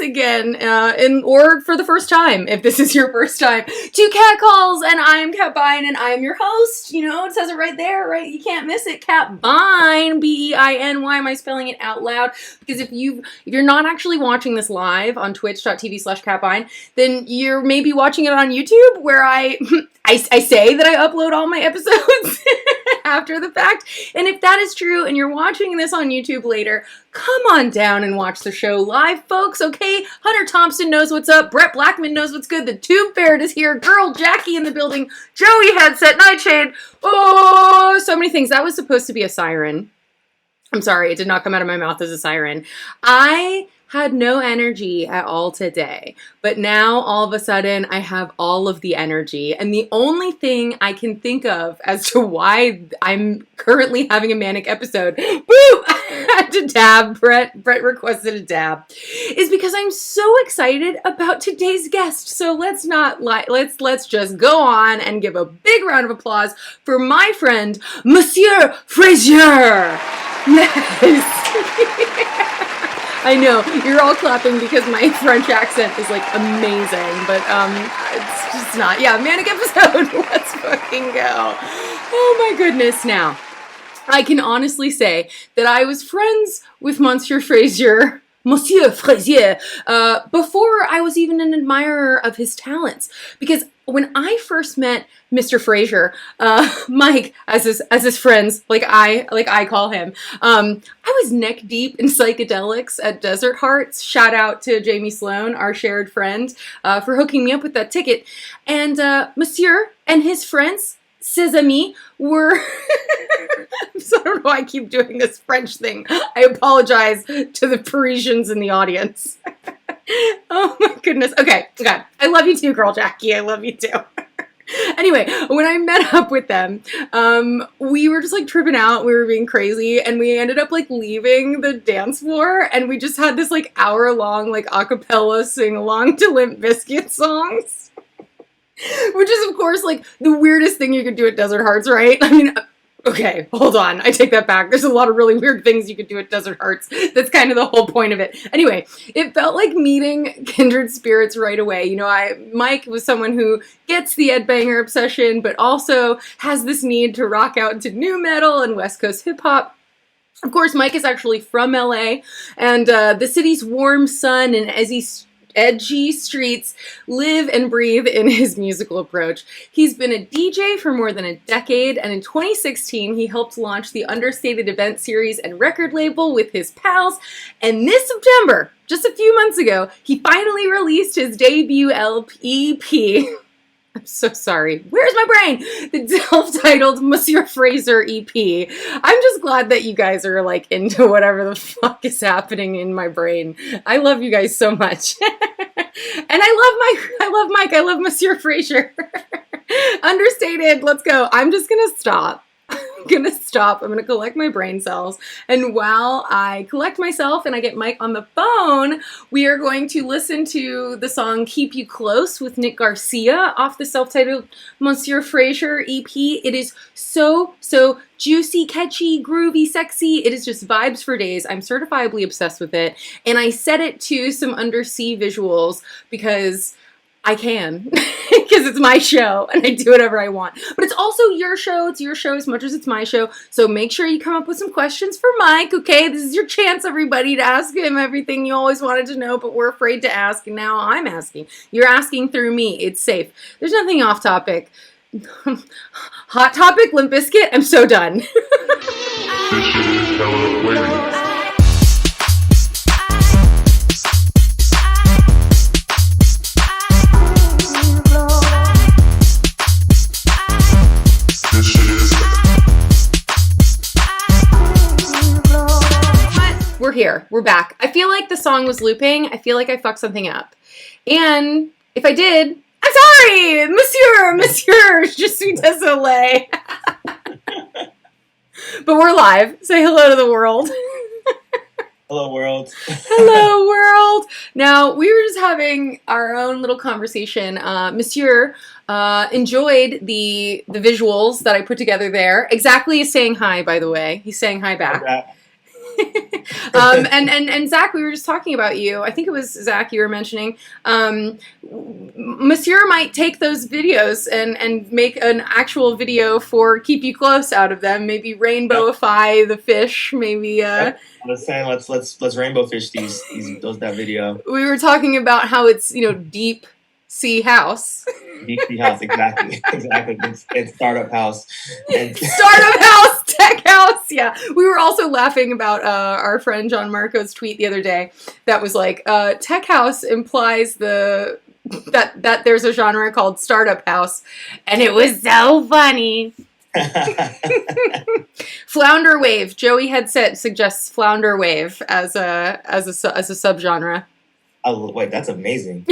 again, or for the first time, if this is your first time, to Cat Calls, and I'm Cat Bine, and I'm your host. You know, it says it right there, right? You can't miss it. Cat Bine, B-E-I-N. Why am I spelling it out loud? Because if you're not actually watching this live on twitch.tv/catbine, then you're maybe watching it on YouTube, where I say that I upload all my episodes after the fact. And if that is true and you're watching this on YouTube later, come on down and watch the show live, folks, okay? Hunter Thompson knows what's up. Brett Blackman knows what's good. The Tube Ferret is here. Girl Jackie in the building. Joey Headset, Nightshade. Oh, so many things. That was supposed to be a siren. I'm sorry, it did not come out of my mouth as a siren. I had no energy at all today, but now all of a sudden I have all of the energy, and the only thing I can think of as to why I'm currently having a manic episode, woo, I had to dab, Brett requested a dab, is because I'm so excited about today's guest. So let's not lie, let's just go on and give a big round of applause for my friend, Monsieur Frazier. Yes. I know, you're all clapping because my French accent is like amazing, but it's just not. Yeah, manic episode, let's fucking go. Oh my goodness. Now, I can honestly say that I was friends with Monsieur Frazier before I was even an admirer of his talents, because when I first met Mr. Frazier, Mike, as his friends, like I call him, I was neck deep in psychedelics at Desert Hearts. Shout out to Jamie Sloan, our shared friend, for hooking me up with that ticket. And Monsieur and his friends, ses amis, were... So I don't know why I keep doing this French thing. I apologize to the Parisians in the audience. Oh my goodness. Okay. I love you too, girl Jackie. I love you too. Anyway, when I met up with them, we were just like tripping out. We were being crazy, and we ended up like leaving the dance floor, and we just had this like hour-long like a cappella sing-along to Limp Bizkit songs. Which is, of course, like the weirdest thing you could do at Desert Hearts, right? I mean, okay, hold on. I take that back. There's a lot of really weird things you could do at Desert Hearts. That's kind of the whole point of it. Anyway, it felt like meeting kindred spirits right away. You know, Mike was someone who gets the Ed Banger obsession, but also has this need to rock out to nu metal and West Coast hip hop. Of course, Mike is actually from LA, and the city's warm sun and edgy streets live and breathe in his musical approach. He's been a DJ for more than a decade, and in 2016 he helped launch the Understated event series and record label with his pals, and this September, just a few months ago, he finally released his debut EP. I'm so sorry. Where's my brain? The self-titled Monsieur Frazier EP. I'm just glad that you guys are like into whatever the fuck is happening in my brain. I love you guys so much. And I love Mike. I love Monsieur Frazier. Understated. Let's go. I'm just gonna stop. I'm gonna collect my brain cells, and while I collect myself and I get Mike on the phone, we are going to listen to the song Keep You Close with Nick Garcia off the self-titled Monsieur Frazier EP. It is so juicy, catchy, groovy, sexy. It is just vibes for days. I'm certifiably obsessed with it, and I set it to some undersea visuals because I can, because it's my show and I do whatever I want. But it's also your show. It's your show as much as it's my show. So make sure you come up with some questions for Mike, okay? This is your chance, everybody, to ask him everything you always wanted to know, but we're afraid to ask, and now I'm asking. You're asking through me. It's safe. There's nothing off topic. Hot topic, Limp Bizkit? I'm so done. This shit is hella flaring. We're here. We're back. I feel like the song was looping. I feel like I fucked something up. And if I did, I'm sorry! Monsieur, je suis désolé. But we're live. Say hello to the world. Hello, world. Hello, world. Now, we were just having our own little conversation. Monsieur enjoyed the visuals that I put together there. Exactly is saying hi, by the way. He's saying hi back. And Zach, we were just talking about you. I think it was Zach you were mentioning. Monsieur might take those videos and make an actual video for Keep You Close out of them. Maybe rainbowify the fish. Maybe. I was saying let's rainbow fish that video. We were talking about how it's deep sea house. Deep sea house, exactly. It's startup house. Startup house, tech house. Yeah, we were also laughing about our friend John Marco's tweet the other day that was like, tech house implies that there's a genre called startup house, and it was so funny. Flounder wave. Joey Headset suggests flounder wave as a subgenre. Oh, wait, that's amazing.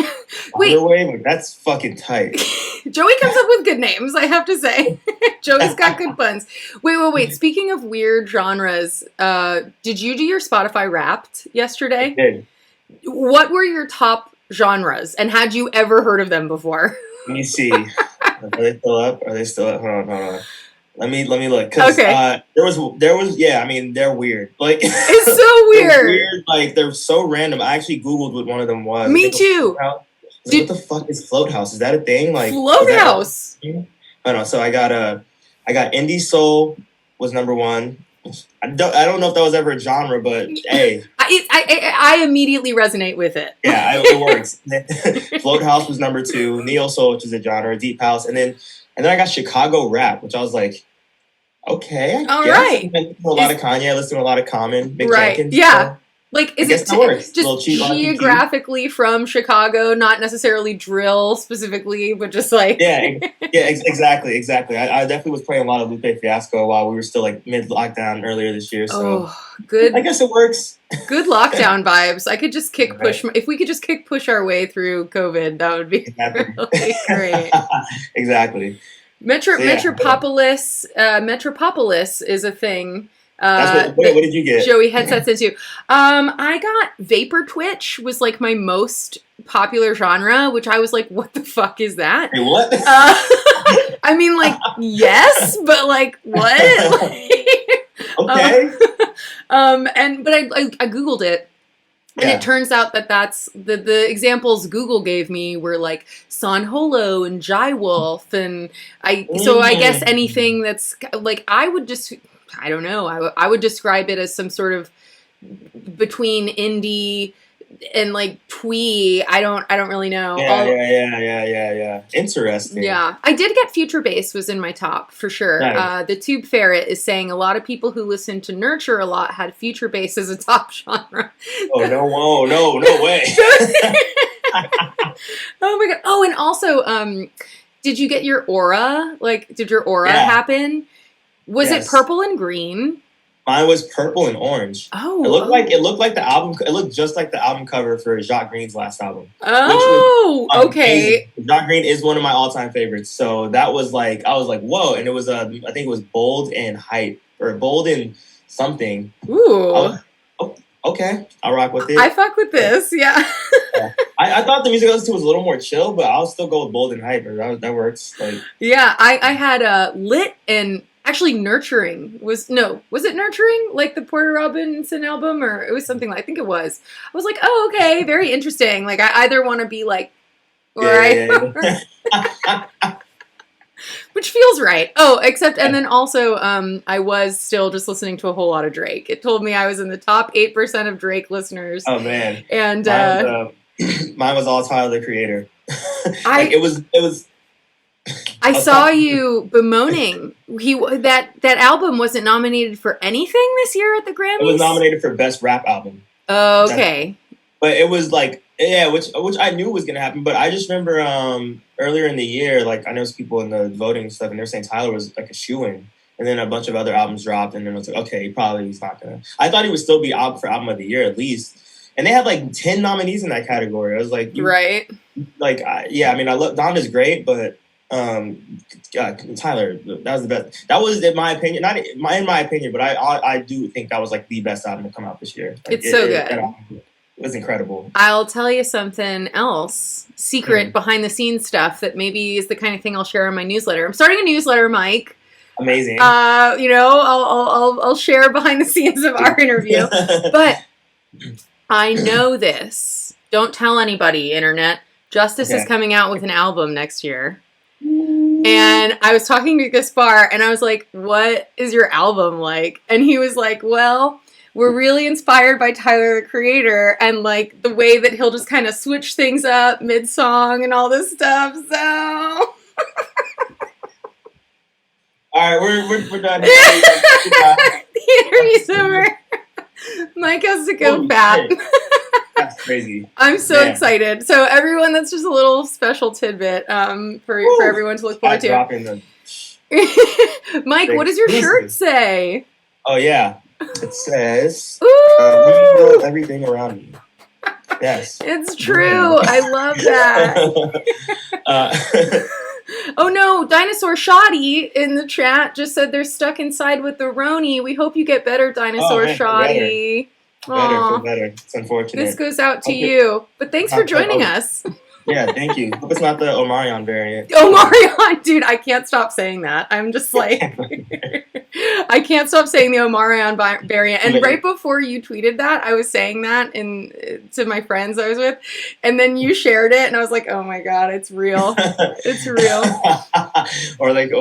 Wait, wave, that's fucking tight. Joey comes up with good names, I have to say. Joey's got good puns. Wait. Speaking of weird genres, did you do your Spotify Wrapped yesterday? I did. What were your top genres, and had you ever heard of them before? Let me see. Are they still up? Hold on. Let me look. Cause, okay. There was. Yeah. I mean, they're weird. Like it's so weird. Weird. Like they're so random. I actually Googled what one of them was. Me too. What the fuck is Float House? Is that a thing? Like Float House. I don't know. So I got Indie Soul was number one. I don't know if that was ever a genre, but hey, I immediately resonate with it. Yeah, it works. Float House was number two. Neo Soul, which is a genre, Deep House, and then I got Chicago Rap, which I was like, okay, I guess. Right. I listen to a lot of Kanye. I listen to a lot of Common, Big right. Jenkins. Yeah. So. Like, is it just geographically from Chicago, not necessarily drill specifically, but just like... exactly. I definitely was playing a lot of Lupe Fiasco while we were still like mid-lockdown earlier this year, so... Oh, good. I guess it works. Good lockdown vibes. I could just push... If we could just push our way through COVID, that would be really great. Exactly. Metropolis is a thing... what did you get? Joey Headsets into. I got Vapor Twitch was like my most popular genre, which I was like, what the fuck is that? Hey, what? I mean, like, yes, but like, what? Okay. But I Googled it. And it turns out that that's the examples Google gave me were like San Holo and Jai Wolf, and I guess anything that's like I don't know. I would describe it as some sort of between indie and like twee. I don't really know. Yeah. Interesting. Yeah, I did get Future Bass was in my top for sure. Nice. The Tube Ferret is saying a lot of people who listen to Nurture a lot had Future Bass as a top genre. Oh no way. Oh my god. Oh, and also, did you get your aura? Like, did your aura happen? Was it purple and green? Mine was purple and orange. Oh, it looked like the album. It looked just like the album cover for Jacques Green's last album. Oh, okay. Jacques Green is one of my all-time favorites. So that was like, I was like, whoa! And it was I think it was Bold and Hype or Bold and something. Ooh. Okay, I'll rock with it. I fuck with this. Yeah. I thought the music I listened to was a little more chill, but I'll still go with Bold and Hype. That works. Like, yeah, I had Lit and. Actually, Nurturing was it Nurturing? Like the Porter Robinson album, or it was something like, I think it was. I was like, oh, okay, very interesting. Like, I either want to be like, which feels right. Oh, except, and then also, I was still just listening to a whole lot of Drake. It told me I was in the top 8% of Drake listeners. Oh man. And, mine was all Tyler, the Creator. It was. I saw you bemoaning that album wasn't nominated for anything this year at the Grammys. It was nominated for Best Rap Album. Oh, okay. But it was like, which I knew was gonna happen. But I just remember earlier in the year, like I know some people in the voting and stuff, and they're saying Tyler was like a shoo-in. And then a bunch of other albums dropped, and then it was like, okay, he's not gonna. I thought he would still be out for Album of the Year at least. And they had like 10 nominees in that category. I was like, right. Like, I mean, I love Donda's great, but. Tyler, that was the best. That was, in my opinion, not in my opinion, but I do think that was like the best album to come out this year. Like, it's so good. It was incredible. I'll tell you something else, secret behind the scenes stuff that maybe is the kind of thing I'll share in my newsletter. I'm starting a newsletter, Mike. Amazing. I'll share behind the scenes of our interview. But I know this. Don't tell anybody, internet. Justice is coming out with an album next year. And I was talking to Gaspar, and I was like, what is your album like? And he was like, well, we're really inspired by Tyler, the Creator, and like the way that he'll just kind of switch things up mid-song and all this stuff. So... All right, we're done. The interview's over. Mike has to go back. That's crazy. I'm so excited. So everyone, that's just a little special tidbit for everyone to look forward to. Mike, what does your shirt say? Oh yeah, it says everything around me. Yes, it's true. I love that. Oh no, Dinosaur Shoddy in the chat just said they're stuck inside with the Roni. We hope you get better, Dinosaur Shoddy. Better. It's unfortunate. This goes out to you. But thanks for joining us. Yeah, thank you. Hope it's not the Omarion variant. Omarion, dude, I can't stop saying that. I'm just like, I can't stop saying the Omarion variant. And right before you tweeted that, I was saying that to my friends I was with, and then you shared it, and I was like, oh my god, it's real. It's real. Or like,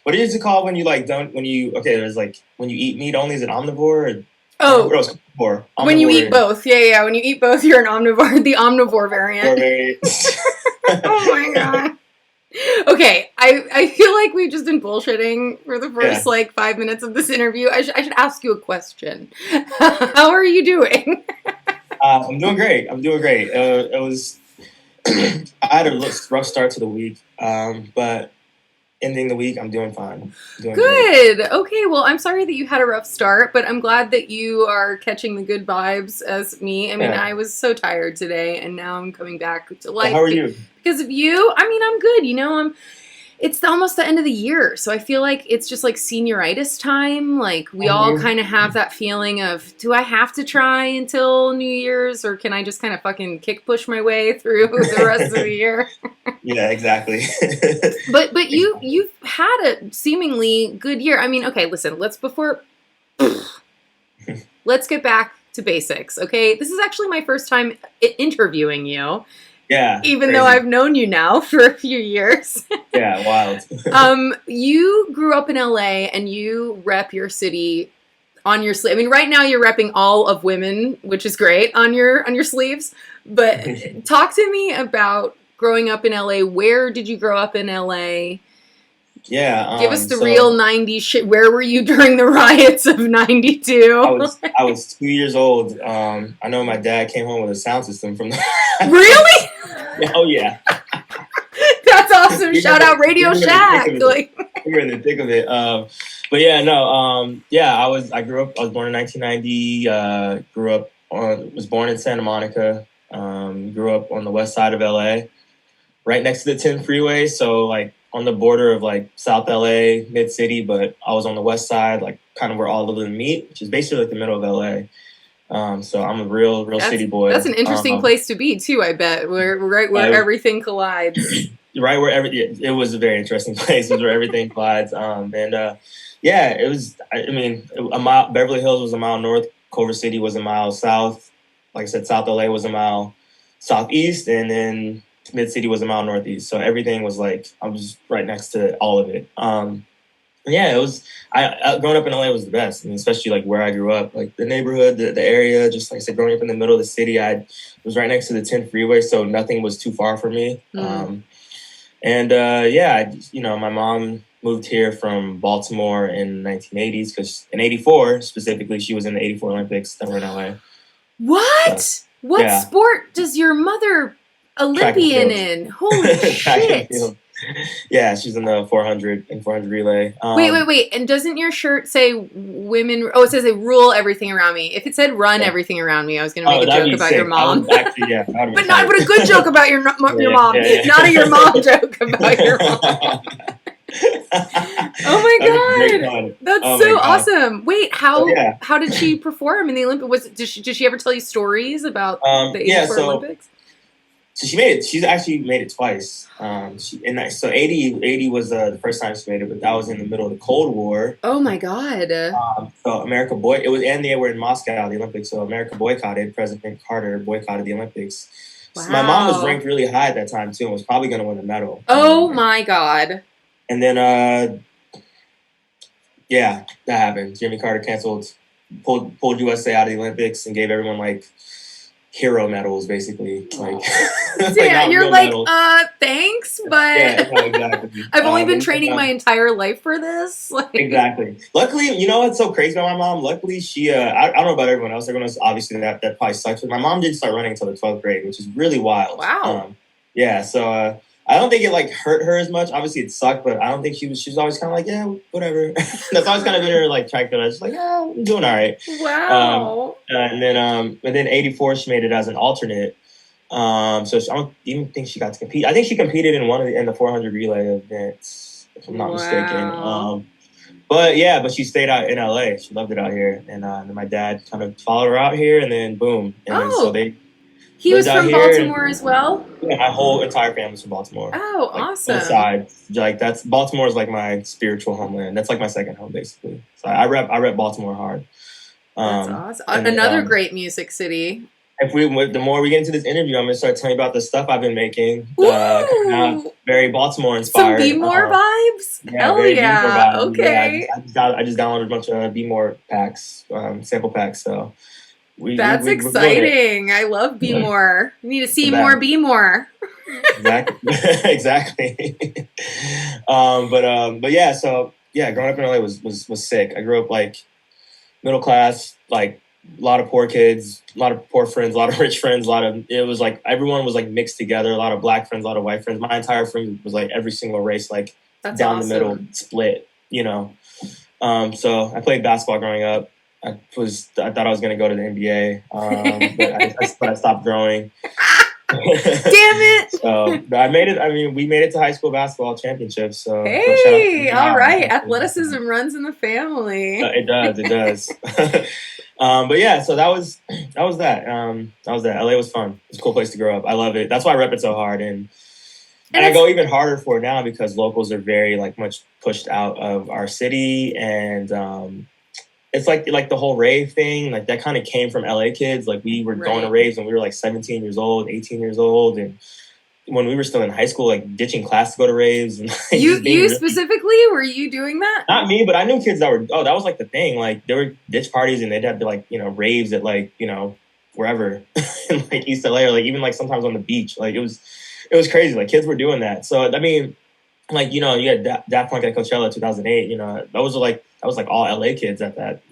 what is it called when you like there's like when you eat meat only? Is it omnivore? When you eat both. Yeah. When you eat both, you're an omnivore. The omnivore variant. Oh my god. Okay, I feel like we've just been bullshitting for the first 5 minutes of this interview. I should ask you a question. How are you doing? I'm doing great. It was I had a rough start to the week, but ending the week, I'm doing fine. Good. Great. Okay, well, I'm sorry that you had a rough start, but I'm glad that you are catching the good vibes as me. I mean, I was so tired today, and now I'm coming back to life. How are you? Because of you. I mean, I'm good. It's almost the end of the year, so I feel like it's just like senioritis time. Like we all kind of have that feeling of, do I have to try until New Year's, or can I just kind of fucking kick push my way through the rest of the year? Yeah, exactly. But you've had a seemingly good year. I mean, okay, listen. Let's get back to basics. Okay, this is actually my first time interviewing you. Yeah. Even though I've known you now for a few years. Yeah, wild. You grew up in LA and you rep your city on your sleeve. I mean, right now you're repping all of women, which is great, on your sleeves. But talk to me about growing up in LA. Where did you grow up in LA? Yeah. Give us the real 90s shit. Where were you during the riots of 92? I was 2 years old. I know my dad came home with a sound system from the... Really? Oh, yeah. That's awesome. Shout out Radio Shack. We were in the thick of it. But yeah, no. I was born in 1990. Was born in Santa Monica. Grew up on the west side of LA, right next to the 10 freeway. So like on the border of like South LA, mid city, but I was on the west side, like kind of where all of them meet, which is basically like the middle of LA. So I'm a real city boy. That's an interesting place to be too, I bet. Right where everything collides. Right where it was a very interesting place. It was where everything collides. It was. I mean, a mile. Beverly Hills was a mile north. Culver City was a mile south. Like I said, South LA was a mile southeast, and then mid city was a mile northeast. So everything was like I was right next to all of it. It was. Growing up in LA was the best. I mean, especially like where I grew up, like the neighborhood, the area. Just like I said, growing up in the middle of the city, I was right next to the 10 freeway, so nothing was too far from me. My mom moved here from Baltimore in 1980s because in '84 specifically, she was in the '84 Olympics that were in LA. What? What sport does your mother Olympian in? Holy shit! Yeah, she's in the 400 and 400 relay. Wait. And doesn't your shirt say women? Oh, it says they rule everything around me. If it said run everything around me, I was going to make a joke about your mom. Actually, but a good joke about your mom. Yeah. Not a your mom joke about your mom. Oh my god, that's so awesome! Wait, how did she perform in the Olympics? Did she ever tell you stories about the '84 Olympics? So she made it. She's actually made it twice. So 80 was the first time she made it, but that was in the middle of the Cold War. Oh my God. So and they were in Moscow, the Olympics. So America boycotted. President Carter boycotted the Olympics. Wow. So my mom was ranked really high at that time too, and was probably going to win the medal. Oh my God. And then, yeah, that happened. Jimmy Carter pulled USA out of the Olympics and gave everyone like hero medals, basically. Like, yeah, like you're like, medals. Thanks, but yeah, exactly. I've only been training my entire life for this. Like... Exactly. Luckily, you know what's so crazy about my mom? Luckily, she, I don't know about everyone else. Everyone else, obviously, that probably sucks. But my mom didn't start running until the 12th grade, which is really wild. Wow. Yeah, so I don't think it like hurt her as much. Obviously, it sucked, but I don't think she was always kind of like, yeah, whatever. That's always kind of been her like track that I was just like, yeah, I'm doing all right. Wow. And then 84, she made it as an alternate. So I don't even think she got to compete. I think she competed in the 400 relay events, if I'm not mistaken. But she stayed out in LA. She loved it out here, and then my dad kind of followed her out here, and then boom, and then so he was from Baltimore as well? Yeah, my whole entire family's from Baltimore. Oh, like, awesome. Both sides. Like Baltimore is like my spiritual homeland. That's like my second home, basically. So I rep Baltimore hard. That's awesome. Another great music city. The more we get into this interview, I'm gonna start telling you about the stuff I've been making. Very Baltimore inspired. Some Be More vibes. Yeah, hell yeah. Okay. Yeah, I just downloaded a bunch of Be More packs, sample packs. So that's exciting. I love Be More. You need to see more, be more. Exactly. But yeah. So yeah, growing up in LA was sick. I grew up like middle class, like a lot of poor kids, a lot of poor friends, a lot of rich friends, it was like everyone was like mixed together, a lot of black friends, a lot of white friends. My entire friend was like every single race, like that's down awesome. the middle, split, you know. So I played basketball growing up. I thought I was going to go to the NBA, but I stopped growing. Damn it! So I made it. I mean, we made it to high school basketball championships. So hey, all right, athleticism runs in the family. It does. But yeah, so that was that. That was that. LA was fun. It's a cool place to grow up. I love it. That's why I rep it so hard, and I go even harder for it now because locals are very like much pushed out of our city, and it's like the whole rave thing, like that kind of came from LA kids. Like we were going to raves when we were like 17 years old, 18 years old, and when we were still in high school, like ditching class to go to raves. And like, you specifically, were you doing that? Not me, but I knew kids that were. Oh, that was like the thing. Like there were ditch parties, and they'd have to like raves at like wherever in like East LA, or like even like sometimes on the beach. Like it was crazy. Like kids were doing that. So I mean, like you had Daft Punk at Coachella 2008. That was like all LA kids at that.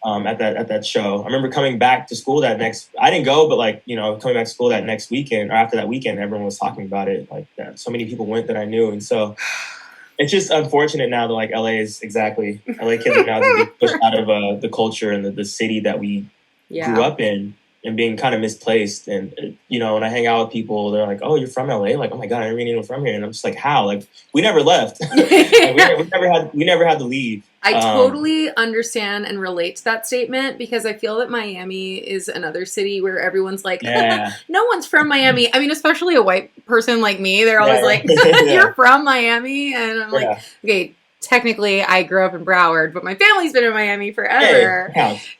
At that show. I remember coming back to school I didn't go, but like coming back to school that next weekend or after that weekend, everyone was talking about it. Like that, so many people went that I knew, and so it's just unfortunate now that like LA kids are now being pushed out of the culture and the city that we grew up in. And being kind of misplaced. And, when I hang out with people, they're like, oh, you're from LA? Like, oh my God, I never even knew from here. And I'm just like, how? Like, we never left. Like, we never had to leave. I totally understand and relate to that statement because I feel that Miami is another city where everyone's like, no one's from Miami. I mean, especially a white person like me. They're always like, you're from Miami. And I'm like, okay, technically I grew up in Broward, but my family's been in Miami forever.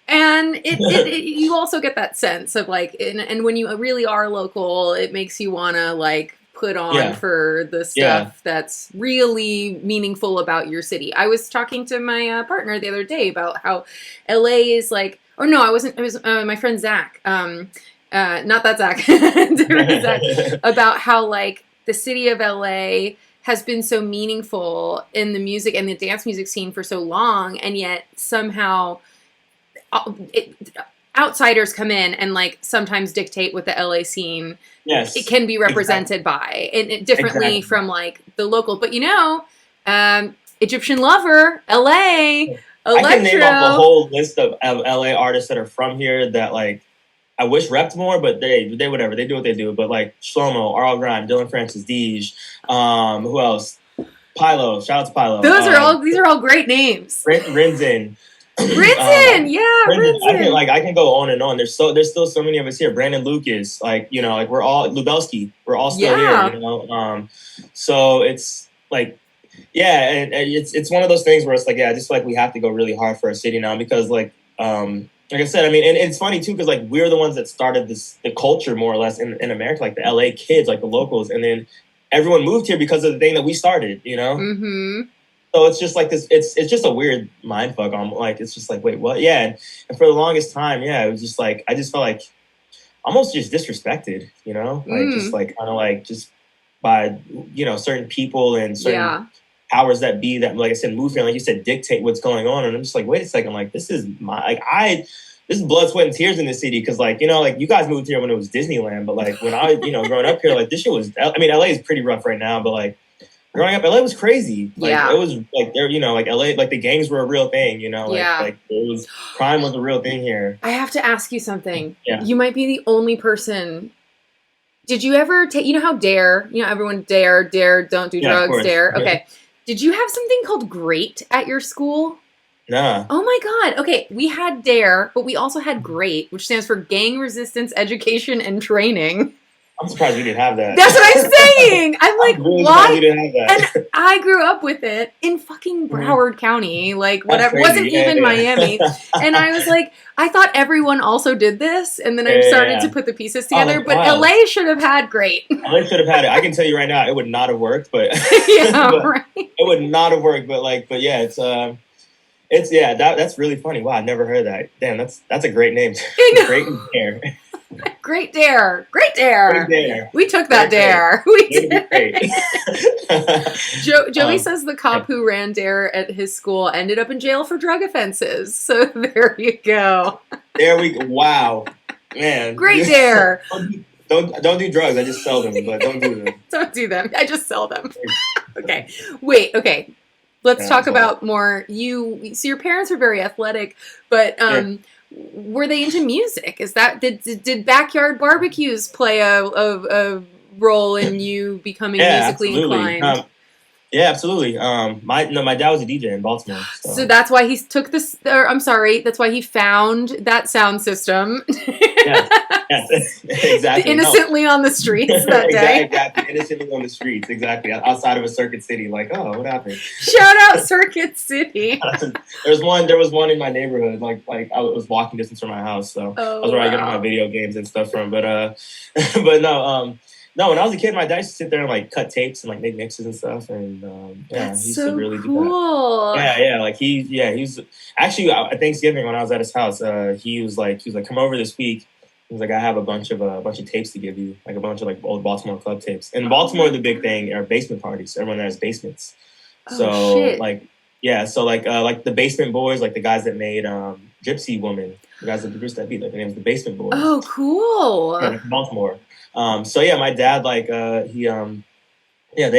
And you also get that sense of like, and when you really are local, it makes you want to like put on for the stuff that's really meaningful about your city. I was talking to my partner the other day about how LA is like, or no, I wasn't, it was my friend Zach, not that Zach, different Zach, about how like the city of LA has been so meaningful in the music and the dance music scene for so long, and yet somehow outsiders come in and like sometimes dictate what the LA scene it can be represented by, and differently from like the local. But Egyptian Lover, LA, Electro. I can name off a whole list of LA artists that are from here that like I wish repped more, but they whatever, they do what they do. But like Shlomo, R.L. Grime, Dylan Francis, Deej, who else? Pilo, shout out to Pilo. These are all great names. Rinzin. Brinson, yeah, Brinson. I can go on and on. There's still so many of us here. Brandon Lucas, like, you know, like we're all Lubelski. We're all still Yeah. here, you know. So it's like, yeah, and it's one of those things where it's like, yeah, I just feel like we have to go really hard for our city now because like I said, I mean, and it's funny too because like we're the ones that started the culture more or less in America, like the LA kids, like the locals, and then everyone moved here because of the thing that we started, you know. Mm-hmm. So it's just like this. It's just a weird mind fuck. I'm like, it's just like, wait, what? Yeah, and for the longest time, yeah, it was just like I just felt like almost just disrespected, you know, like just like kind of like just by certain people and certain powers that be that, like I said, move here, like you said, dictate what's going on, and I'm just like, wait a second, like this is this is blood, sweat, and tears in this city because like like you guys moved here when it was Disneyland, but like when I growing up here, like this shit was. I mean, LA is pretty rough right now, but like. Growing up, LA was crazy. Like it was like there, like LA, like the gangs were a real thing, like it was crime was a real thing here. I have to ask you something. Yeah. You might be the only person. Did you ever take how DARE, everyone DARE, don't do drugs, DARE. Okay. Did you have something called GREAT at your school? Nah. Oh my God. Okay. We had DARE, but we also had GREAT, which stands for Gang Resistance Education and Training. I'm surprised we didn't have that. That's what I'm saying. I'm like, really why? We didn't have that. And I grew up with it in fucking Broward County, like whatever. It wasn't even Miami. And I was like, I thought everyone also did this, and then I started to put the pieces together. But LA should have had GREAT. LA should have had it. I can tell you right now, it would not have worked. But right. It would not have worked. But yeah, that's really funny. Wow, I never heard that. Damn, that's a great name. Great and DARE. Great DARE. Great DARE. Great DARE. We took that DARE. We did. Joey says the cop who ran DARE at his school ended up in jail for drug offenses. So there you go. There we go. Wow. Man. Great DARE. Don't do drugs. I just sell them, but don't do them. Don't do them. I just sell them. Okay. Wait. Okay. Let's talk about more. So your parents were very athletic, but were they into music? Is that did backyard barbecues play a role in you becoming musically inclined? Yeah, absolutely. My dad was a DJ in Baltimore. So that's why he took this. That's why he found that sound system. Yes, exactly. Innocently on the streets that day. Exactly, innocently on the streets. Exactly, outside of a Circuit City. Like, oh, what happened? Shout out Circuit City. There was one in my neighborhood. Like I was walking distance from my house, so that was where I get all my video games and stuff from. But but no. No, when I was a kid, my dad used to sit there and like cut tapes and like make mixes and stuff, and he used to really do that. Yeah, like he was actually at Thanksgiving when I was at his house. He was like, come over this week. He was like, I have a bunch of tapes to give you, like a bunch of like old Baltimore club tapes. In Baltimore, the big thing are basement parties. Everyone has basements. So like the Basement Boys, like the guys that made Gypsy Woman, the guys that produced that beat, like their name's the Basement Boys. Oh, cool. Yeah, Baltimore. So yeah, my dad they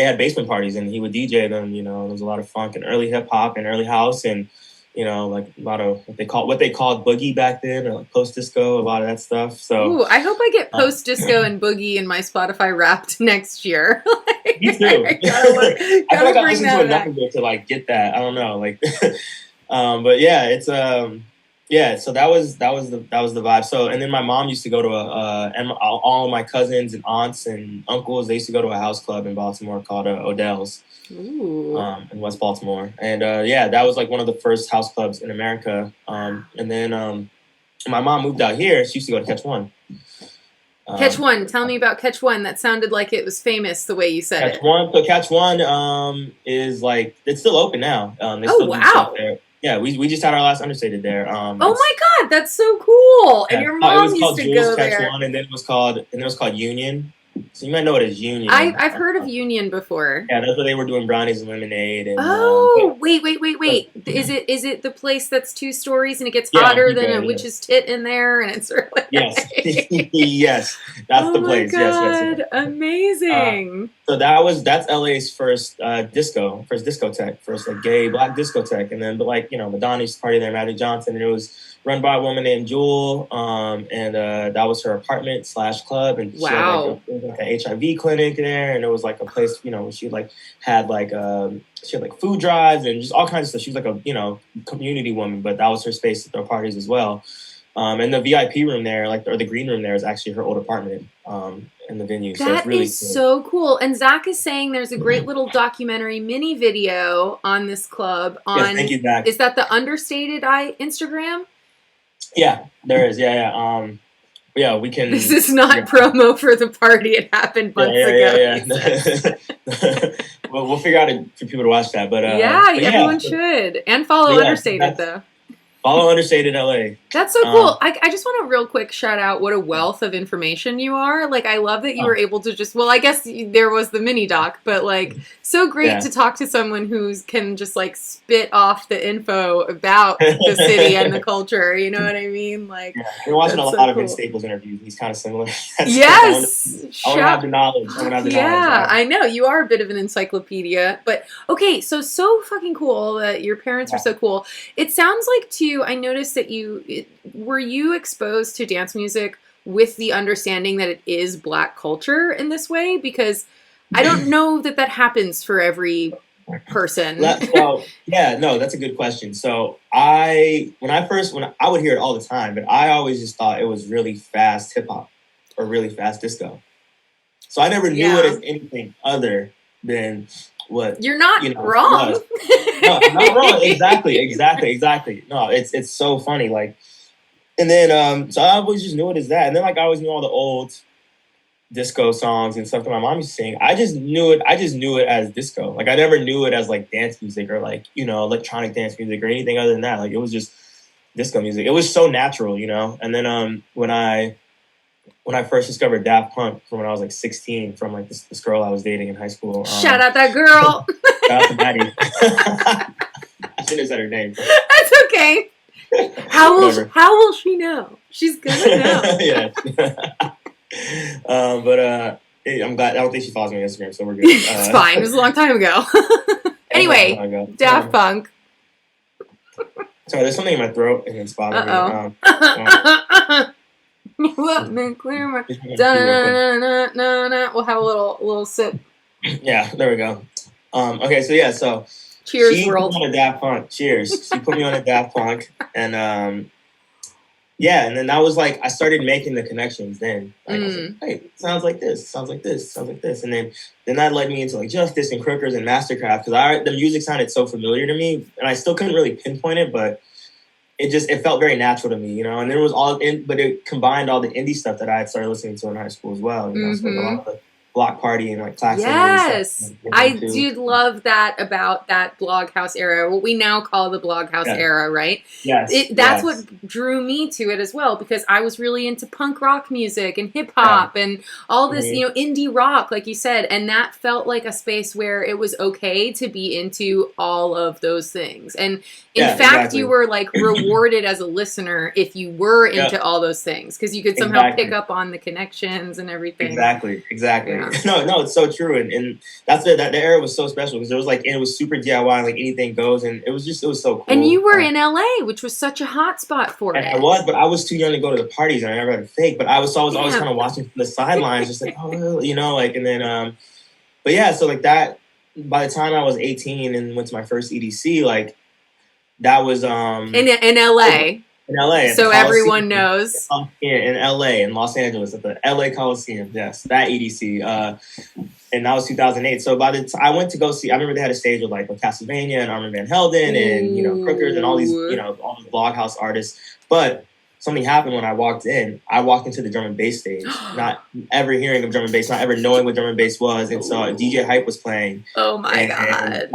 had basement parties and he would DJ them. There was a lot of funk and early hip hop and early house and like a lot of what they called boogie back then, or like post disco, a lot of that stuff. So I hope I get post disco and boogie in my Spotify Wrapped next year. Me too. I feel like I listened to enough of it to like get that. I don't know, like, but yeah, it's so that was the vibe. So, and then my mom used to go to and all of my cousins and aunts and uncles, they used to go to a house club in Baltimore called Odell's. Ooh. In West Baltimore. And that was like one of the first house clubs in America. And then my mom moved out here. She used to go to Catch One. Catch One. Tell me about Catch One. That sounded like it was famous the way you said it. So Catch One is like, it's still open now. They still do stuff there. Yeah, we just had our last Understated there. Oh my God, that's so cool! And your mom used to go there. Catch One, and then it was called Union. So you might know it as Union. I've heard of Union before. Yeah, that's where they were doing brownies and lemonade. And, wait! Is it the place that's 2 stories and it gets hotter than a witch's tit in there, and it's really yes, that's the place. God, yes. amazing. So that's LA's first discotheque, first like gay black discotheque, and then Madonna used to party there, Magic Johnson, and it was run by a woman named Jewel, and that was her apartment / club, and she had like an HIV clinic there, and it was like a place, where she like had like she had like food drives and just all kinds of stuff. She was like a community woman, but that was her space to throw parties as well. And the VIP room there, or the green room there, is actually her old apartment in the venue. So it's That really is cool. so cool. And Zach is saying there's a great little documentary mini video on this club. Yes, thank you, Zach. Is that the Understated Instagram? Yeah, there is. Yeah. Yeah, we can. This is not promo for the party. It happened months ago. Yeah. Well, we'll figure out for people to watch that. But everyone should. And follow Understated, though. Follow Understated LA. That's so cool. I just want to real quick shout out what a wealth of information you are. Like, I love that you were able to just, I guess there was the mini doc, but like, so great to talk to someone who can just like spit off the info about the city and the culture. You know what I mean? Like, I've been watching a lot of Vince Staples interviews. He's kind of similar. Yes. I want to have the knowledge. Yeah, I know. You are a bit of an encyclopedia. But, okay, so fucking cool that your parents are so cool. It sounds like, too, I noticed that were you exposed to dance music with the understanding that it is Black culture in this way? Because I don't know that happens for every person. Well, yeah, no, that's a good question. So I would hear it all the time, but I always just thought it was really fast hip hop or really fast disco. So I never knew it as anything other than what you're not wrong. No, I'm not wrong. Exactly. No, it's so funny. Like, and then so I always just knew it as that. And then like I always knew all the old disco songs and stuff that my mom used to sing. I just knew it as disco. Like I never knew it as like dance music or like, electronic dance music or anything other than that. Like it was just disco music. It was so natural, And then when I first discovered Daft Punk from when I was like 16 from like this girl I was dating in high school. Shout out that girl. Shout out to Maddie. I shouldn't have said her name. That's okay. How will she know? She's gonna know. Yeah. I'm glad. I don't think she follows me on Instagram, so we're good. It's fine. It was a long time ago. Anyway, Daft Punk. Sorry, there's something in my throat and it's bothering me. Let me clear my. We'll have a little sip. Yeah, there we go. Okay, so cheers, she world. Put me on a Daft Punk. Cheers. She put me on a Daft Punk, and and then that was like I started making the connections. Then I was like, hey, it sounds like this, and then that led me into like Justice and Crookers and Mastercraft because the music sounded so familiar to me, and I still couldn't really pinpoint it, but it felt very natural to me, And there was but it combined all the indie stuff that I had started listening to in high school as well. So like a lot of the Block Party and like classic. Yes, I did love that about that Bloghouse era, what we now call the Bloghouse era, right? Yes, that's what drew me to it as well because I was really into punk rock music and hip hop and all this, indie rock, like you said, and that felt like a space where it was okay to be into all of those things. And in fact, you were like rewarded as a listener if you were into all those things because you could somehow pick up on the connections and everything. Exactly. Yeah. No, it's so true, and that's that the era was so special because it was like it was super DIY, like anything goes, and it was so cool. And you were in LA, which was such a hot spot for it. I was, but I was too young to go to the parties, and I never had a fake. But I was always kind of watching from the sidelines, just like and then but yeah, so like that. By the time I was 18 and went to my first EDC, like that was in LA. In LA. So everyone knows. In LA, in Los Angeles, at the LA Coliseum. Yes, that EDC. And that was 2008. So by the time I went to go see, I remember they had a stage with like Castlevania and Armin Van Helden and, Crookers and all these, all the Bloghouse artists. But something happened when I walked in. I walked into the drum and bass stage, not ever hearing of drum and bass, not ever knowing what drum and bass was. And so DJ Hype was playing. Oh my God.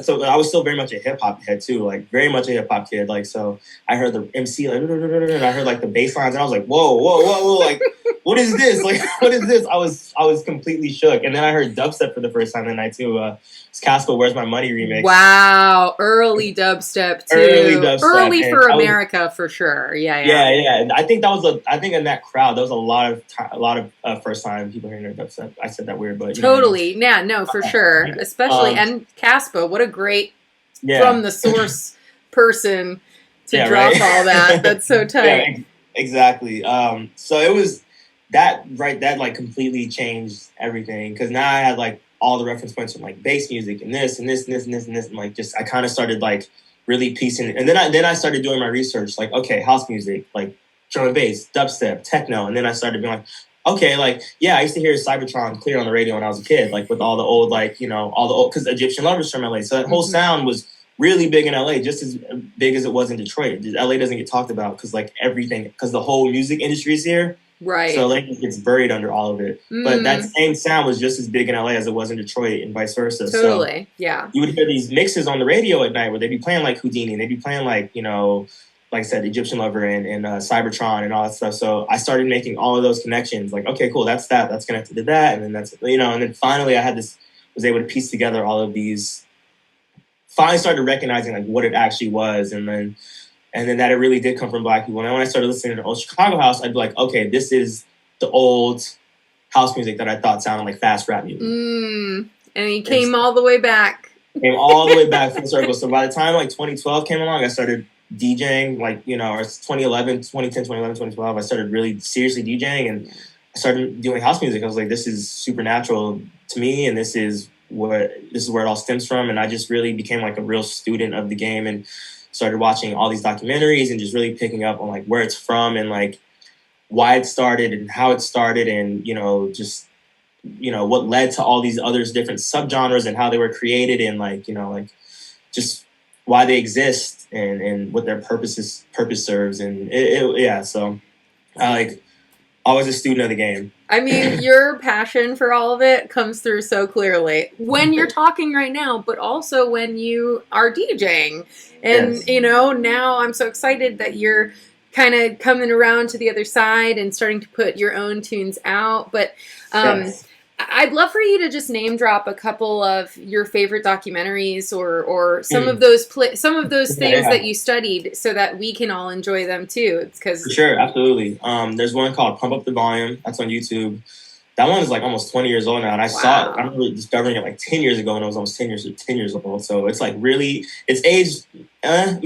So I was still very much a hip hop head too, like very much a hip hop kid. Like, so I heard the MC, like, and I heard like the bass lines and I was like, whoa, like, what is this? Like, what is this? I was completely shook. And then I heard dubstep for the first time that night too. It's Casco, Where's My Money remix. Wow. Early dubstep too. Early for America for sure. Yeah. And I think in that crowd, there was a lot of first time people hearing their dubstep. I said that weird, but totally. Yeah, no, for sure. Especially and Caspo, what a great from the source person to drop all that. That's so tight. Yeah, exactly. So it was that like completely changed everything, because now I had like all the reference points from like bass music and this and this and this and this and this, and like just I kind of started like really piecing it. And then I started doing my research, like, okay, house music, like drum and bass, dubstep, techno, and then I started being like, okay, like, yeah, I used to hear Cybertron clear on the radio when I was a kid, like with all the old, like, all the old, because Egyptian Lovers from LA. So that whole sound was really big in LA, just as big as it was in Detroit. LA doesn't get talked about because like everything, because the whole music industry is here. Right. So like it gets buried under all of it. But that same sound was just as big in LA as it was in Detroit, and vice versa. Totally. So yeah. You would hear these mixes on the radio at night where they'd be playing like Houdini, and they'd be playing like, like I said, Egyptian Lover and Cybertron and all that stuff. So I started making all of those connections. Like, okay, cool, that's connected to that, and then that's, and then finally I was able to piece together all of these. Finally started recognizing like what it actually was, and then that it really did come from Black people. And then when I started listening to old Chicago house, I'd be like, okay, this is the old house music that I thought sounded like fast rap music. And he came all the way back. Came all the way back full circle. So by the time like 2012 came along, I started DJing, like, or 2011, 2012, I started really seriously DJing, and I started doing house music. I was like, this is supernatural to me, and this is where it all stems from. And I just really became like a real student of the game, and started watching all these documentaries and just really picking up on like where it's from and like why it started and how it started, and just what led to all these other different subgenres and how they were created, and like just why they exist and what their purpose serves. And so I like always a student of the game. I mean, your passion for all of it comes through so clearly when you're talking right now, but also when you are DJing. And, Yes. Now I'm so excited that you're kind of coming around to the other side and starting to put your own tunes out. But Yes. I'd love for you to just name drop a couple of your favorite documentaries or some of those things that you studied, so that we can all enjoy them too. It's because For sure, absolutely. There's one called Pump Up the Volume. That's on YouTube. That one is like almost 20 years old now, and I remember discovering it like 10 years ago when I was almost 10 years old. So it's like really, it's aged, but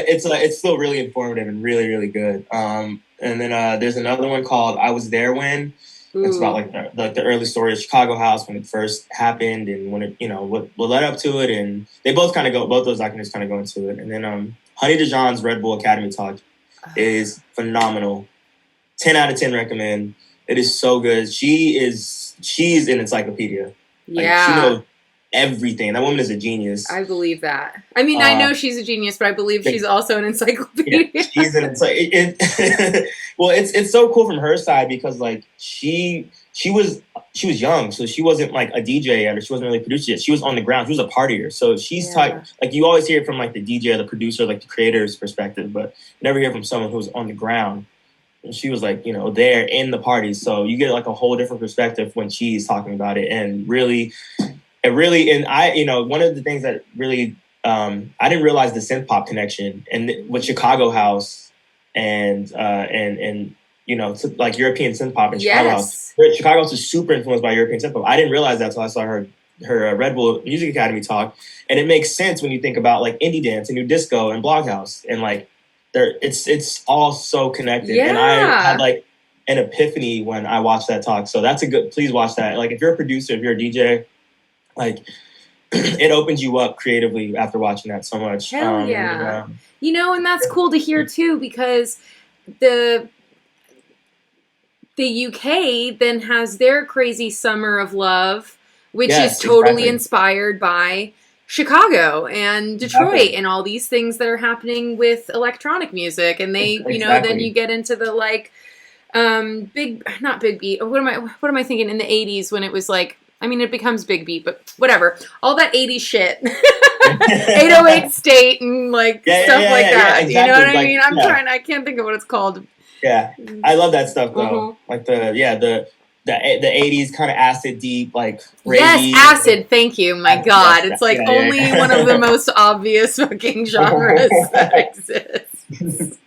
it's still really informative and really, really good. And then there's another one called I Was There When. It's about like the early story of Chicago house when it first happened, and when it what led up to it, and they both those documentaries kind of go into it. And then Honey Dijon's Red Bull Academy talk is phenomenal. 10 out of 10 recommend. It is so good. She's an encyclopedia. Like, she knows everything. That woman is a genius. I believe that. I mean, I know she's a genius, but I believe she's also an encyclopedia. Yeah, she's an encyclopedia. Well, it's so cool from her side, because like she was young, so she wasn't like a DJ yet, or she wasn't really a producer yet. She was on the ground. She was a partier. So she's like you always hear it from like the DJ or the producer, like the creator's perspective, but you never hear from someone who's on the ground. And she was like, there in the party. So you get like a whole different perspective when she's talking about it. And really, and I, one of the things that really, I didn't realize the synth pop connection and with Chicago house and like European synth pop and Chicago house. Chicago house is super influenced by European synth pop. I didn't realize that until I saw her Red Bull Music Academy talk. And it makes sense when you think about like indie dance and new disco and Bloghouse, and like, it's all so connected. And I had like an epiphany when I watched that talk. So please watch that. Like if you're a producer, if you're a DJ, like it opens you up creatively after watching that so much. Hell yeah. And that's cool to hear too, because the UK then has their crazy summer of love, which is totally inspired by Chicago and Detroit and all these things that are happening with electronic music. And they, then you get into the like not big beat. What am I thinking in the 80s when it was like, I mean, it becomes big beat, but whatever. All that 80s shit. 808 State and like stuff like that. Exactly. You know what I mean? I can't think of what it's called. Yeah. I love that stuff though. Like the 80s kind of acid deep, like reggae. Yes, acid, thank you. My God. It's like only one of the most obvious fucking genres that exists.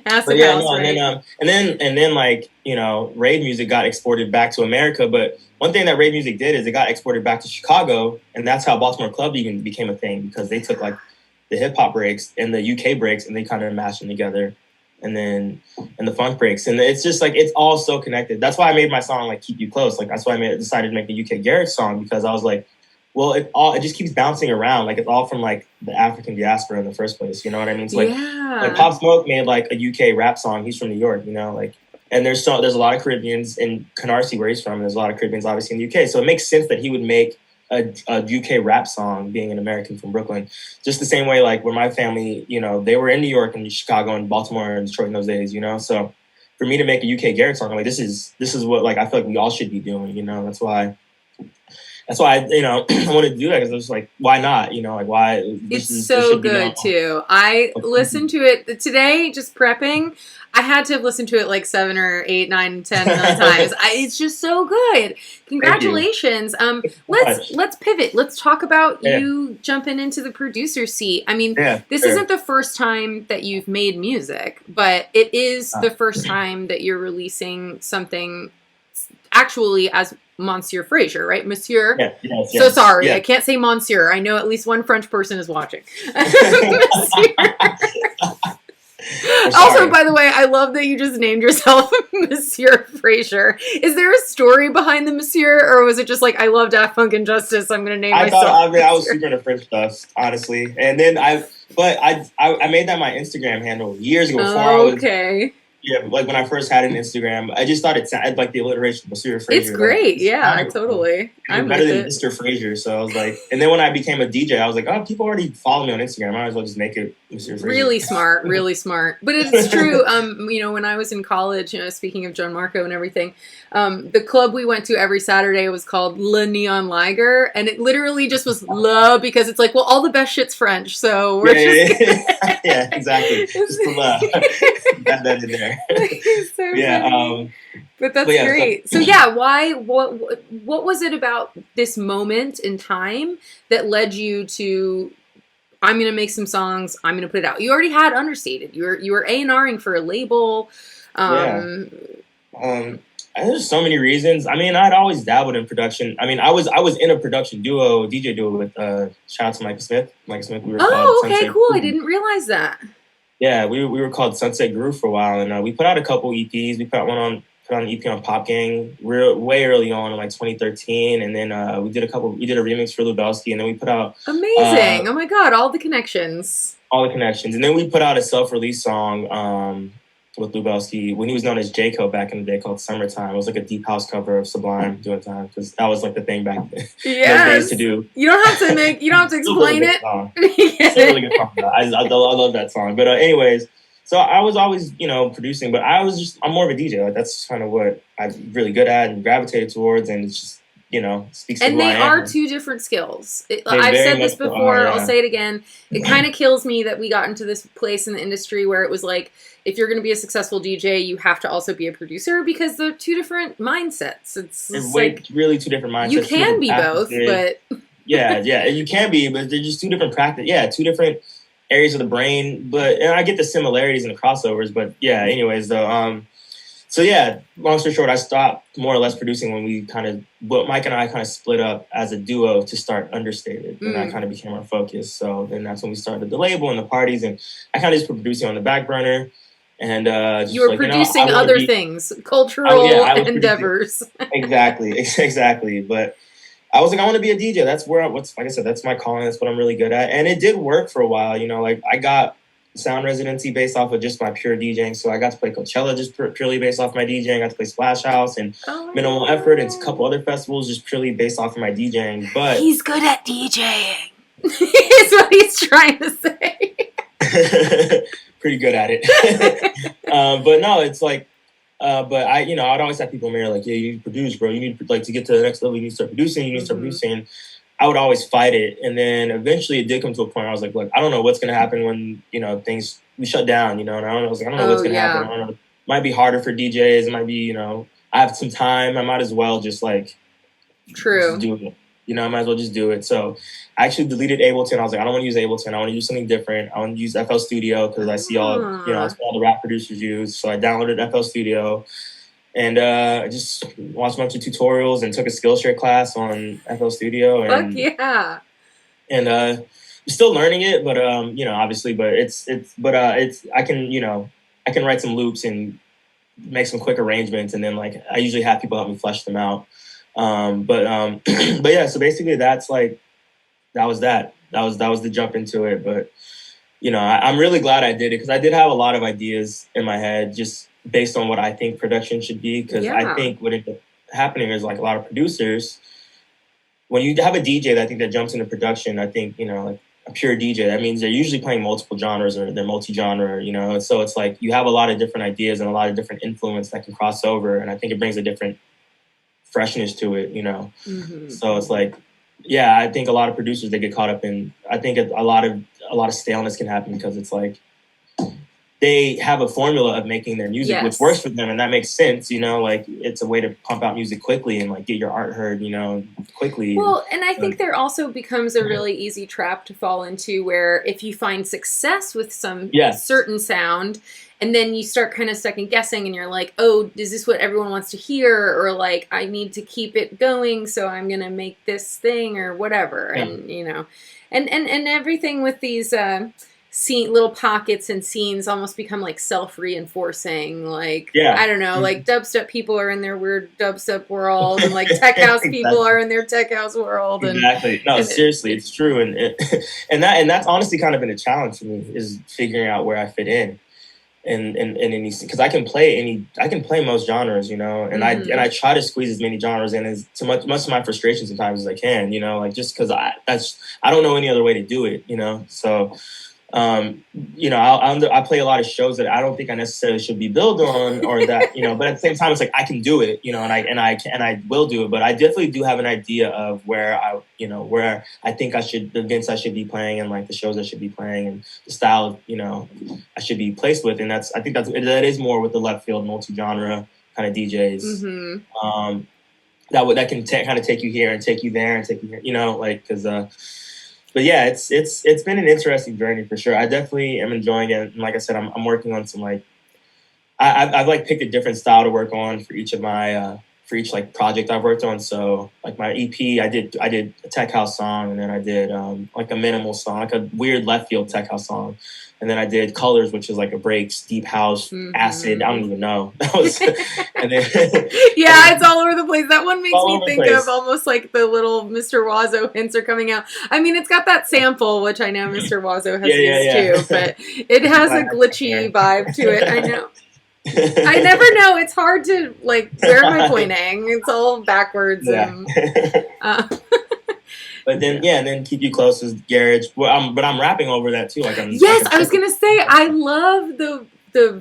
Acid house, right? And then like, rave music got exported back to America, but one thing that rave music did is it got exported back to Chicago, and that's how Baltimore Club even became a thing, because they took like the hip hop breaks and the UK breaks and they kind of mashed them together. and the funk breaks, and it's just like it's all so connected. That's why I made my song like "Keep You Close." Like that's why decided to make a UK garage song, because I was like, well, it just keeps bouncing around. Like it's all from like the African diaspora in the first place. You know what I mean? So like Pop Smoke made like a UK rap song. He's from New York, you know, like, and there's a lot of Caribbeans in Canarsie where he's from. And there's a lot of Caribbeans obviously in the UK. So it makes sense that he would make a UK rap song, being an American from Brooklyn. Just the same way, like where my family, you know, they were in New York and Chicago and Baltimore and Detroit in those days, you know. So for me to make a UK garage song, I'm like, this is what like I feel like we all should be doing, you know. That's why I, you know, I wanted to do that, because I was like, why not? You know, like why? It's so good too. I listened to it today, just prepping. I had to have listened to it like 7 or 8, 9, 10 million times. It's just so good. Congratulations. Let's pivot. Let's talk about you jumping into the producer seat. I mean, this isn't the first time that you've made music, but it is the first time that you're releasing something actually as Monsieur Frazier, right? Monsieur. Yes. So sorry, I can't say Monsieur. I know at least one French person is watching. Also, by the way, I love that you just named yourself Monsieur Frazier. Is there a story behind the Monsieur, or was it just like, I love Daft Punk and Justice, I'm going to name myself? I was super into French stuff, honestly. And then I made that my Instagram handle years ago before I was. Okay. Yeah, like when I first had an Instagram, I just thought it sounded like the alliteration, Monsieur Frazier. It's great, like, totally. I'm better than Mr. Frazier, so I was like, and then when I became a DJ, I was like, oh, people already follow me on Instagram. I might as well just make it Monsieur Frazier. Really smart, really smart. But it's true. You know, when I was in college, you know, speaking of John Marco and everything, the club we went to every Saturday was called Le Neon Liger, and it literally just was Le, because it's like, well, all the best shit's French, so we're yeah, exactly. Just got that in there. So but that's great. So why? What was it about this moment in time that led you to? I'm gonna make some songs. I'm gonna put it out. You already had Understated. You were A&Ring for a label. There's so many reasons. I mean, I'd always dabbled in production. I mean, I was in a production duo, DJ duo with shout out to Michael Smith. Michael Smith. We were called okay, Sunset cool. Groove. I didn't realize that. Yeah, we were called Sunset Groove for a while, and we put out a couple EPs. We put an EP on Pop Gang way early on in like 2013, and then we did a remix for Lubelski, and then we put out amazing. Oh my god, all the connections. And then we put out a self-release song with Lubelski when he was known as J-Co back in the day, called Summertime. It was like a deep house cover of Sublime doing time, because that was like the thing back then. Those days to do. You don't have to explain it. It's a really good song. I love that song. But anyways, so I was always, you know, producing, but I'm more of a DJ. Like that's kind of what I'm really good at and gravitated towards, and it's just, you know, speaks to who I am. And they are two different skills. I've said this before, I'll say it again. It kind of kills me that we got into this place in the industry where it was like, if you're going to be a successful DJ, you have to also be a producer, because they're two different mindsets. It's like really two different mindsets. You can be both, but yeah, you can be, but they're just two different practice. Yeah, two different areas of the brain. And I get the similarities and the crossovers. But yeah, anyways, though. So yeah, long story short, I stopped more or less producing when Mike and I kind of split up as a duo to start Understated, and that kind of became our focus. So then that's when we started the label and the parties, and I kind of just put producing on the back burner. And you were producing other things, cultural endeavors. Exactly. But I was like, I want to be a DJ. That's like I said, that's my calling. That's what I'm really good at. And it did work for a while. You know, like I got sound residency based off of just my pure DJing. So I got to play Coachella just purely based off my DJing. I got to play Splash House and Minimal Effort and a couple other festivals just purely based off of my DJing. But he's good at DJing. Is what he's trying to say. Pretty good at it. But no, it's like, but I'd always have people in there like, yeah, you need to produce, bro. You need to get to the next level. You need to start producing. I would always fight it. And then eventually it did come to a point where I was like, look, I don't know what's going to happen when, we shut down, and I don't know what's going to happen. I don't know. It might be harder for DJs. It might be, I have some time. I might as well just just do it. I might as well just do it. So I actually deleted Ableton. I was like, I don't want to use Ableton. I want to use something different. I want to use FL Studio because I see all the rap producers use. So I downloaded FL Studio and I just watched a bunch of tutorials and took a Skillshare class on FL Studio. And, fuck yeah. And I'm still learning it, but obviously, but I can, I can write some loops and make some quick arrangements, and then like I usually have people help me flesh them out. But yeah, so basically that's like that was the jump into it. But I'm really glad I did it because I did have a lot of ideas in my head just based on what I think production should be. Because I think what ended up happening is like a lot of producers, when you have a DJ that I think that jumps into production, I think like a pure DJ, that means they're usually playing multiple genres or they're multi-genre, and so it's like you have a lot of different ideas and a lot of different influence that can cross over, and I think it brings a different freshness to it, So it's like, yeah, I think a lot of producers, they get caught up in, I think a lot of staleness can happen because it's like they have a formula of making their music, which works for them, and that makes sense, like it's a way to pump out music quickly and like get your art heard, quickly. Well, and I think there also becomes a really easy trap to fall into where if you find success with some certain sound, and then you start kind of second guessing and you're like, oh, is this what everyone wants to hear? Or like, I need to keep it going, so I'm going to make this thing or whatever. Yeah. And, and everything with these little pockets and scenes almost become like self-reinforcing. Like, I don't know, like dubstep people are in their weird dubstep world and like tech house people are in their tech house world. And, exactly. No, seriously, it's true. And that's honestly kind of been a challenge for me, is figuring out where I fit in. And because I can play most genres, and I try to squeeze as many genres in as much of my frustration sometimes as I can, like just because I don't know any other way to do it, So I play a lot of shows that I don't think I necessarily should be billed on, or that but at the same time it's like I can do it, and I will do it. But I definitely do have an idea of where I think the events I should be playing and like the shows I should be playing and the style I should be placed with, and I think that is more with the left field multi-genre kind of DJs. Mm-hmm. That can kind of take you here and take you there and take you here, because. But yeah, it's been an interesting journey for sure. I definitely am enjoying it. And like I said, I'm working on some like I've like picked a different style to work on for each of my for each like project I've worked on. So like my EP, I did a tech house song, and then I did like a minimal song, like a weird left field tech house song. And then I did Colors, which is like a breaks, deep house, acid. I don't even know. That was, and then yeah, it's all over the place. That one makes me think of almost like the little Mr. Wazo hints are coming out. I mean, it's got that sample, which I know Mr. Wazo has used too, but it has a glitchy vibe to it. I know. I never know. It's hard to like. Where am I pointing? It's all backwards. And, But then, and then Keep You Close is Garage. But I'm rapping over that too. Like I was gonna say, I love the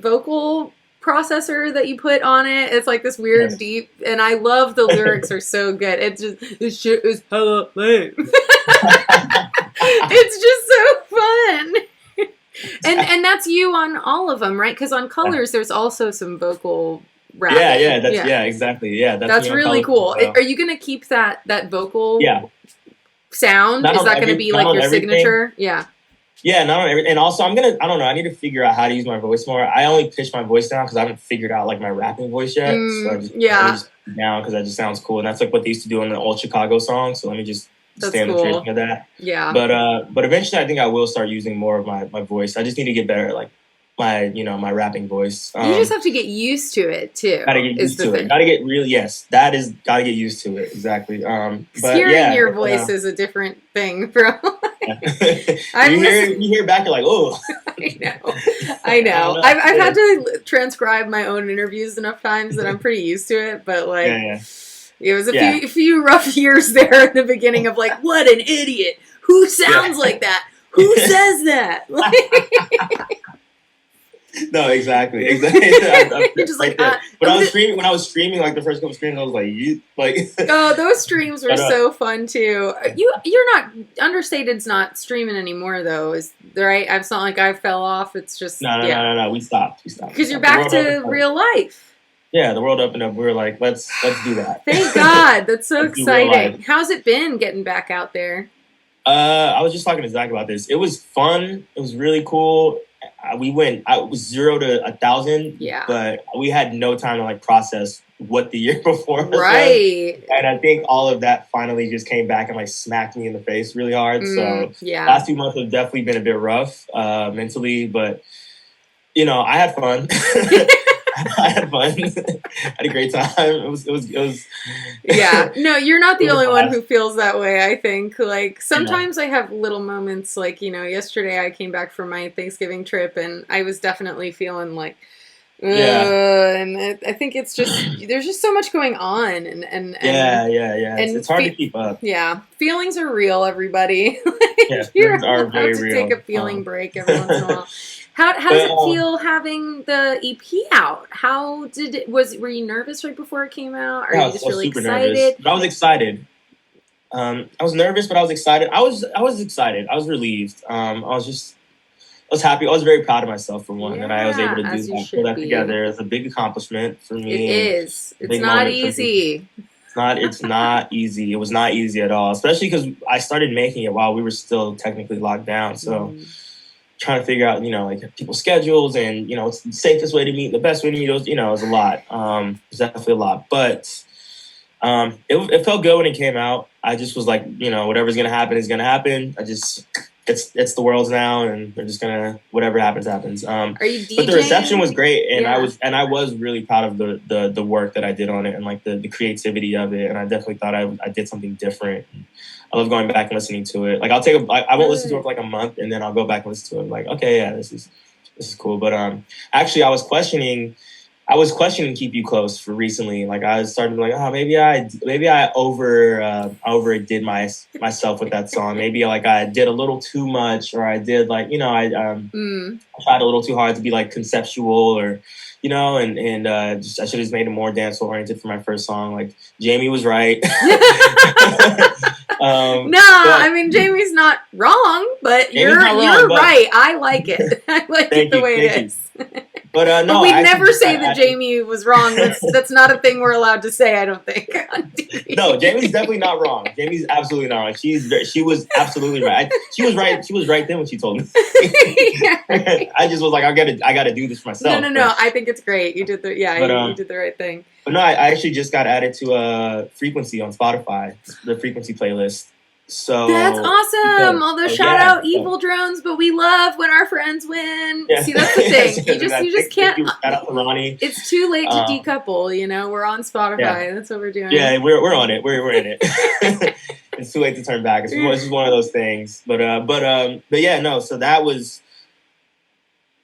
vocal processor that you put on it. It's like this weird deep, and I love the lyrics are so good. It's just, this shit is hella lame. It's just so fun. And that's you on all of them, right? Because on Colors, there's also some vocal rapping. Yeah, exactly. Yeah, that's really cool. Are you gonna keep that vocal? Sound? Is that going to be like your signature? Yeah, not on everything. And also, I don't know, I need to figure out how to use my voice more. I only pitch my voice down because I haven't figured out like my rapping voice yet. So I just down because that just sounds cool. And that's like what they used to do on the old Chicago song. So let me just stay in the tradition of that. Yeah. But eventually I think I will start using more of my voice. I just need to get better at like my rapping voice. You just have to get used to it too. Gotta get used to it. Gotta get gotta get used to it. Exactly. But hearing your voice is a different thing, bro. You hear back, you're like, oh. I know. I've had to transcribe my own interviews enough times that I'm pretty used to it. But like, it was a few rough years there in the beginning of like, what an idiot! Who sounds like that? Who says that? No, exactly. Just like, when I was streaming, like the first couple streams, I was like, oh, those streams were so fun too. You're not Understated's not streaming anymore though, is right? It's not like I fell off. It's just no. We stopped because you're back to real life. Yeah, the world opened up. We were like, let's do that. Thank God, that's so exciting. How's it been getting back out there? I was just talking to Zach about this. It was fun. It was really cool. We went. It was 0 to 1,000. Yeah. But we had no time to like process what the year before was. Right. And I think all of that finally just came back and like smacked me in the face really hard. So last 2 months have definitely been a bit rough mentally, but I had fun. I had fun. I had a great time. It was. Yeah. No, you're not It the was a only one blast. who feels that way, I think. Like, Yeah. sometimes I have little moments, like, yesterday I came back from my Thanksgiving trip and I was definitely feeling like, Yeah. and I think it's just, there's just so much going on Yeah. Yeah. Yeah. It's and hard to keep up. yeah, feelings are real, everybody. Yeah, Like, you're feelings are allowed very to take real. a feeling break every once in a while. How does But it feel having the EP out? How did it were you nervous right before it came out? Are yeah, you just I was really super nervous, excited? but I was excited. I was nervous, but I was excited. I was excited. I was relieved. I was happy. I was very proud of myself for one that I was able Yeah, to do as you that, pull should that be. together. It's a big accomplishment for It me and is. a It's big not moment for me. easy. It's not easy. It was not easy at all, especially because I started making it while we were still technically locked down. So Mm. trying to figure out, like people's schedules and, what's the safest way to meet, the best way to meet, it was a lot. It was definitely a lot, but it felt good when it came out. I just was like, whatever's gonna happen is gonna happen. It's the world's now, and they're just gonna whatever happens happens. Are you But the reception DJing? was great, and Yeah. I was really proud of the work that I did on it and like the creativity of it. And I definitely thought I did something different. I love going back and listening to it. Like I won't listen to it Good. for like a month, and then I'll go back and listen to it. Like, okay, yeah, this is cool. But actually, I was questioning Keep You Close for recently. Like I started like, oh, maybe I overdid myself with that song. Maybe like I did a little too much, or I did like Mm. I tried a little too hard to be like conceptual, or just I should have just made it more dance oriented for my first song. Like Jamie was right. No, But I mean Jamie's not wrong, but Jamie's you're not wrong. But right. I like it. I like it thank the you, way thank it you. is. But But no, we'd I actually never just say got that added. Jamie was wrong. That's not a thing we're allowed to say, I don't think. On No, TV. Jamie's definitely not wrong. Jamie's absolutely not wrong. She was absolutely right. She was right. She was right then when she told me. Yeah, right. I just was like, I gotta do this for No, myself. no, no. I think it's great. You did But you did the right thing. no, I actually just got added to a frequency on Spotify, the frequency playlist. That's So awesome. Although shout yeah, out evil drones, but we love when our friends win. yeah. See, that's the thing. You just Thank can't. you. Shout out to Ronnie. It's too late to Um, decouple. We're on yeah, Spotify. That's what we're doing. yeah, we're on it. We're in it. It's too late to turn back. It's just one of those things. But yeah, no. So that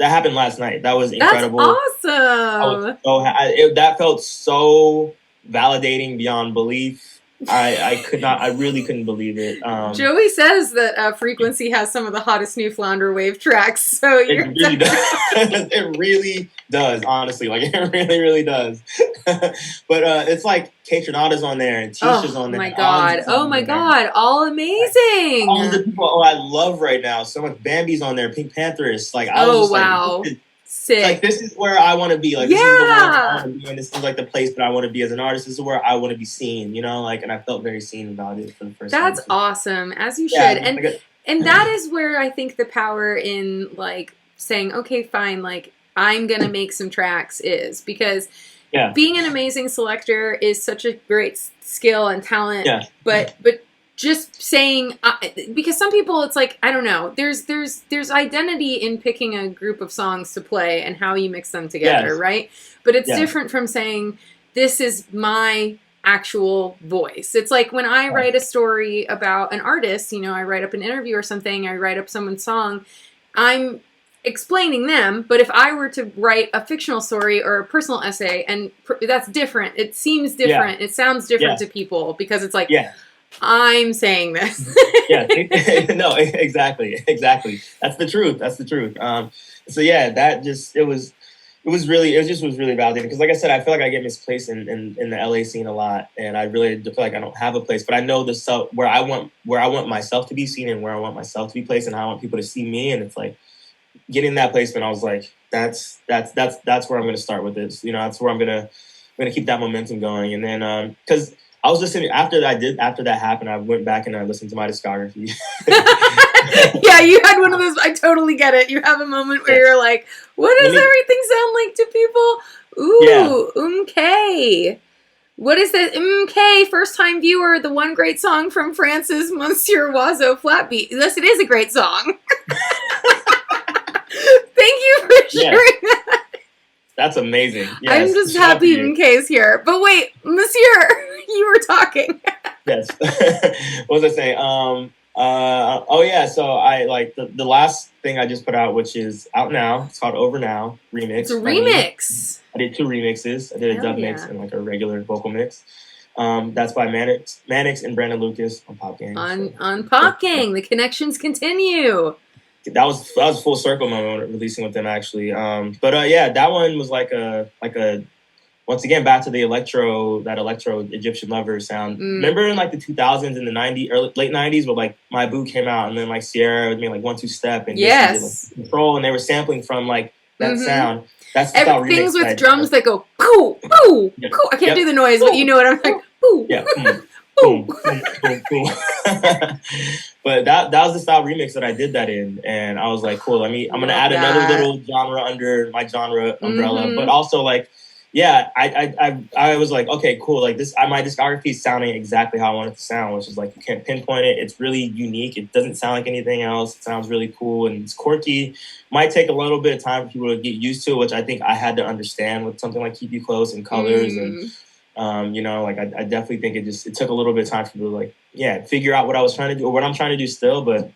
happened last night. That was That's incredible. I was awesome. that felt so validating beyond belief. I really couldn't believe it. Joey says that Frequency has some of the hottest Newfoundlander wave tracks. So It you're really does. It really does, honestly. Like it really, really does. But it's like Kate Renata's on there and Tisha's oh on there. my And god, Ozzy's oh on my there. god, all amazing. All the people I love right now. So much Bambi's on there, Pink Pantherist. Like I was Oh just wow, like, sick. this is where I want to be. Like this is the world I Yeah. want to be in. This is like the place that I want to be as an artist. This is where I want to be seen. Like, and I felt very seen about it for the first time. That's awesome, as you Yeah, should. And that is where I think the power in like saying, okay, fine, like I'm gonna make some tracks is because yeah, being an amazing selector is such a great skill and talent. yeah, But just saying because some people it's like I don't know. There's identity in picking a group of songs to play and how you mix them together, yes, right? But it's yes, different from saying this is my actual voice. It's like when I write a story about an artist, I write up an interview or something, I write up someone's song, I'm explaining them, but if I were to write a fictional story or a personal essay, and that's different, it seems different, it sounds different yeah, to people because it's like, yeah. I'm saying this. Yeah, no, exactly. That's the truth. So yeah, it just was really validating because, like I said, I feel like I get misplaced in the LA scene a lot, and I really feel like I don't have a place. But I know where I want myself to be seen and where I want myself to be placed, and how I want people to see me. And it's like getting that placement. I was like, that's where I'm going to start with this. That's where I'm gonna keep that momentum going, and then because. I was listening after that happened. I went back and I listened to my discography. Yeah, you had one of those. I totally get it. You have a moment where you're like, "What does everything sound like to people?" Ooh, okay. What is that? Okay, first time viewer. The one great song from France's Monsieur Oiseau Flatbeat. Yes, it is a great song. Thank you for Yes. sharing that. That's amazing. I'm Yes. just Shout out to happy you. in case here. But wait, Monsieur, you were talking. Yes. What was I saying? Oh yeah. So I like the last thing I just put out, which is out now. It's called Over Now It's a remix by me. remix. I did 2 remixes. I did a Hell dub mix yeah. and like a regular vocal mix. That's by Mannix and Brandon Lucas on Pop Gang. On Pop Gang, the connections continue. That was a full circle moment releasing with them actually. But yeah, that one was like a once again back to the electro Egyptian lover sound. Remember in like the 2000s and the late 90s where like My Boo came out and then like Sierra would make like 1-2 Step and Yes. did, like, Control, and they were sampling from like that sound. That's the Everything's remix with drums that go poo poo Yep. poo. I can't Yep. do the noise, but you know what I'm like. Poo. Yeah. Poo. Boom. But that was the style remix that I did that in, and I was like, cool. I'm gonna Love add another that. little genre under my genre umbrella, but also like, yeah, I was like, okay, cool. Like this, my discography is sounding exactly how I want it to sound, which is like you can't pinpoint it. It's really unique. It doesn't sound like anything else. It sounds really cool and it's quirky. Might take a little bit of time for people to get used to, which I think I had to understand with something like Keep You Close and Colors and. You know, like I definitely think it took a little bit of time for people to like, yeah, figure out what I was trying to do or what I'm trying to do still. But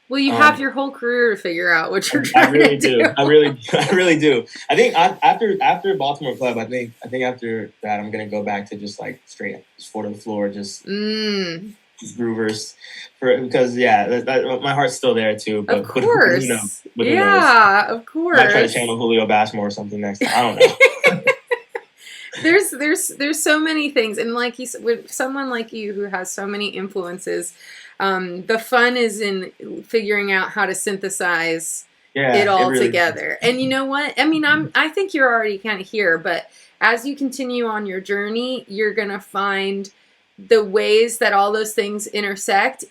well, you have your whole career to figure out what you're trying I really to do. I really do. I think after Baltimore Club, I think after that I'm gonna go back to just like straight just 4 to the floor, just groovers because yeah, my heart's still there too. But Of course, who knows? But who knows? Of I course. might try to channel Julio Bashmore or something next time. I don't know. There's so many things, and like you said, with someone like you who has so many influences, the fun is in figuring out how to synthesize it all really together. And you know what? I mean, I think you're already kind of here, but as you continue on your journey, you're gonna find the ways that all those things intersect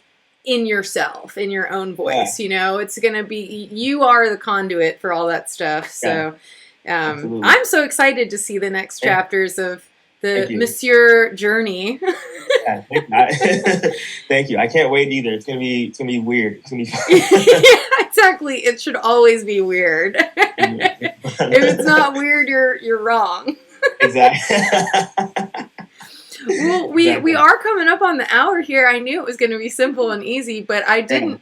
in yourself, in your own voice. You know, it's gonna be you are the conduit for all that stuff. So. I'm so excited to see the next chapters of the Monsieur journey. Yeah, thank you. I can't wait either. It's gonna be weird. It's gonna be fun. Yeah, exactly. It should always be weird. If it's not weird, you're wrong. Exactly. Well, we are coming up on the hour here. I knew it was going to be simple and easy, but I didn't.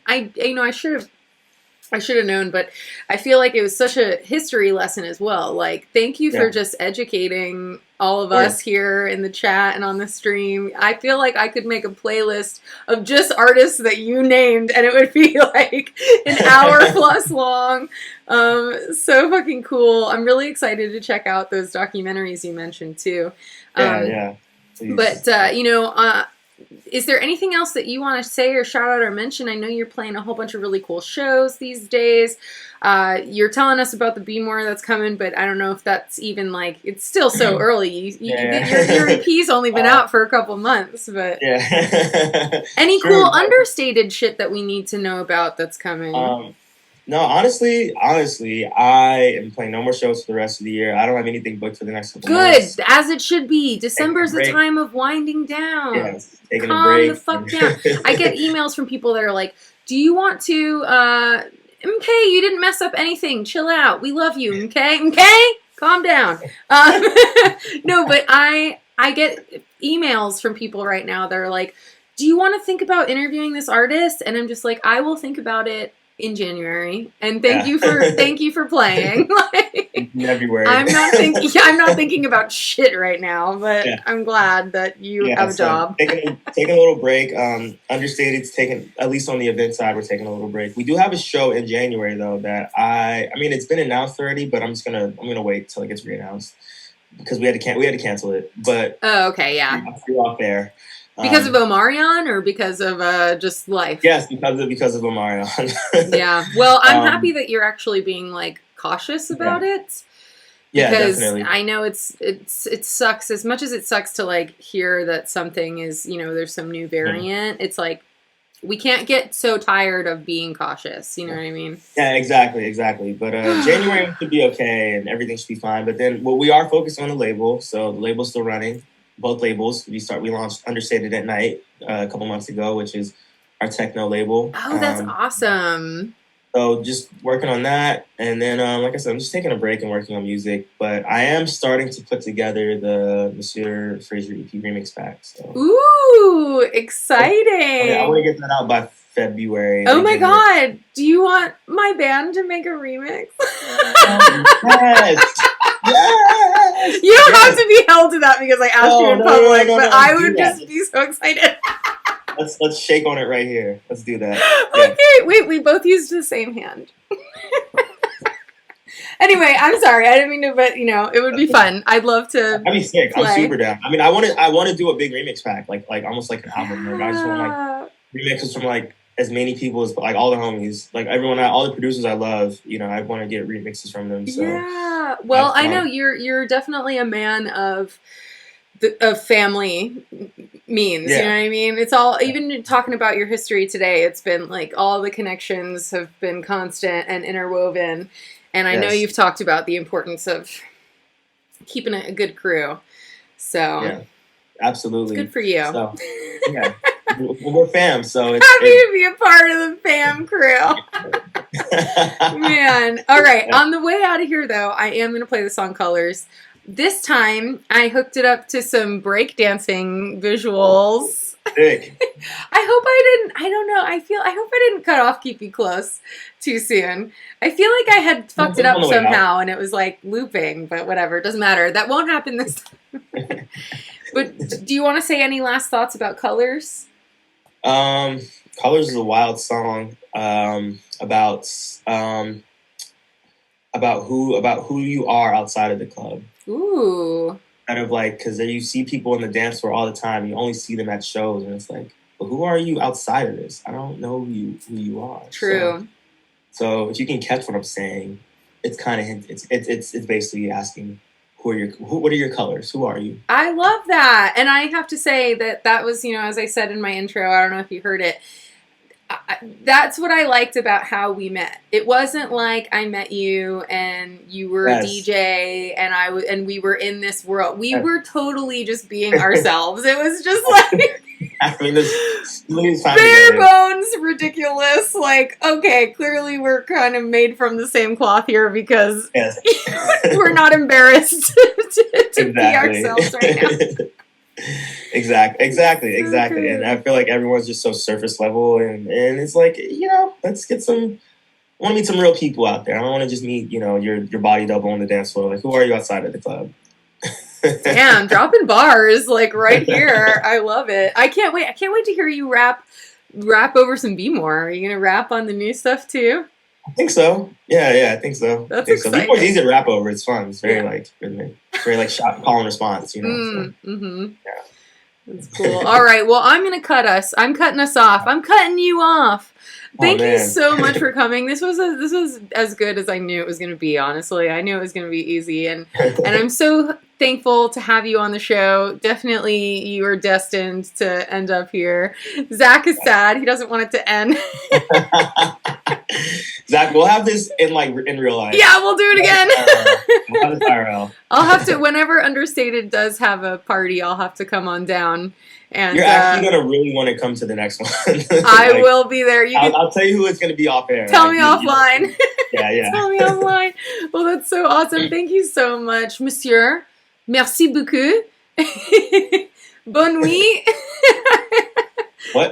I should have known, but I feel like it was such a history lesson as well. Like, thank you for just educating all of us here in the chat and on the stream. I feel like I could make a playlist of just artists that you named, and it would be like an hour plus long. So fucking cool. I'm really excited to check out those documentaries you mentioned too. Yeah. Please. But, is there anything else that you want to say or shout out or mention? I know you're playing a whole bunch of really cool shows these days. You're telling us about the Be More that's coming, but I don't know if that's even like, it's still so early. Your EP's only been out for a couple months, but any cool Understated shit that we need to know about that's coming? No, honestly, I am playing no more shows for the rest of the year. I don't have anything booked for the next couple months. Good, as it should be. December's the time of winding down. Yes, taking Calm a break. the fuck down. I get emails from people that are like, do you want to, okay, you didn't mess up anything. Chill out. We love you, okay? Okay? Calm down. No, but I get emails from people right now that are like, do you want to think about interviewing this artist? And I'm just like, I will think about it in January, and thank you for playing. Like, everywhere. I'm not thinking about shit right now, but I'm glad that you have a job. Taking a little break. Understated's taking, at least on the event side, we're taking a little break. We do have a show in January though that I mean it's been announced already, but I'm gonna wait till it gets reannounced because we had to cancel it. But okay, yeah, you're off there. Because of Omarion or because of just life? Yes, because of Omarion. Yeah. Well, I'm happy that you're actually being like cautious about it. Yeah, because definitely. I know it sucks as much as it sucks to like hear that something is, there's some new variant. It's like we can't get so tired of being cautious. You know what I mean? Yeah, exactly. But January should be okay and everything should be fine. But then, we are focused on the label, so the label's still running. Both labels. We launched Understated at Night a couple months ago, which is our techno label. Oh, that's awesome. So just working on that, and then like I said, I'm just taking a break and working on music. But I am starting to put together the Monsieur Frazier EP remix pack. So Ooh, I exciting! want to get that out by February. Oh my January. God! Do you want my band to make a remix? Yes, yes. You don't have Yes. to be held to that because I asked you in public, but I Let's do would that. just be so excited. Let's shake on it right here. Let's do that. Yeah. Okay, wait, we both used the same hand. Anyway, I'm sorry. I didn't mean to, but it would be fun. I'd love to I'd be sick. I'm play. super down. I mean, I want to do a big remix pack, like almost like an album. Like I just want like remixes from like as many people as like all the homies, like everyone, all the producers I love. I want to get remixes from them. So Yeah. Well, that's I know fun. you're definitely a man of family means. You know Yeah. what I mean? It's all, even talking about your history today, it's been like all the connections have been constant and interwoven. And I know Yes. you've talked about the importance of keeping a good crew. So Yeah. Absolutely. good for you. So yeah, we're fam. So Happy to be a part of the fam crew. Man. All right. Yeah. On the way out of here, though, I am going to play the song Colors. This time, I hooked it up to some breakdancing visuals. Sick. I don't know. I hope I didn't cut off Keep You Close too soon. I feel like I had fucked it up On the way out. somehow and it was like looping, but whatever. It doesn't matter. That won't happen this time. But do you want to say any last thoughts about Colors? Colors is a wild song about who you are outside of the club. Ooh. Kind of like, because you see people in the dance floor all the time. You only see them at shows, and it's like, but who are you outside of this? I don't know who you are. True. So if you can catch what I'm saying, it's kind of it's basically asking what are your colors? Who are you? I love that. And I have to say that was, as I said in my intro, I don't know if you heard it. That's what I liked about how we met. It wasn't like I met you and you were Yes. a DJ and we were in this world. We Yes. were totally just being ourselves. It was just like I mean, this bare bones ridiculous. Like, okay, clearly we're kind of made from the same cloth here because Yes. we're not embarrassed to be ourselves right now. Exactly. Okay. And I feel like everyone's just so surface level, and it's like, let's get some. I want to meet some real people out there. I don't want to just meet, your body double on the dance floor. Like, who are you outside of the club? Damn, dropping bars like right here. I love it. I can't wait. I can't wait to hear you rap over some Be More. Are you gonna rap on the new stuff too? I think so. Yeah, I think so. That's exciting. exciting. It's easy to rap over. It's fun. It's very like shot call and response. So. Mm-hmm. Yeah. That's cool. All right. Well, I'm gonna cut us. I'm cutting us off. I'm cutting you off. Thank you so much for coming. This was as good as I knew it was going to be. Honestly, I knew it was going to be easy, and I'm so thankful to have you on the show. Definitely, you are destined to end up here. Zach is sad; he doesn't want it to end. Zach, we'll have this in real life. Yeah, we'll do it again. We'll have this IRL. I'll have to, whenever Understated does have a party, I'll have to come on down. And you're actually gonna really want to come to the next one. I will be there. I'll tell you who it's gonna be off air. Tell me offline. Yeah. Tell me offline. Well, that's so awesome. Thank you so much, Monsieur. Merci beaucoup. Bonne nuit. What?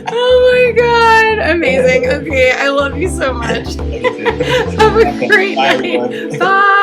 Oh my God. Amazing. Okay, I love you so much. Have a great Bye, night. everyone. Bye.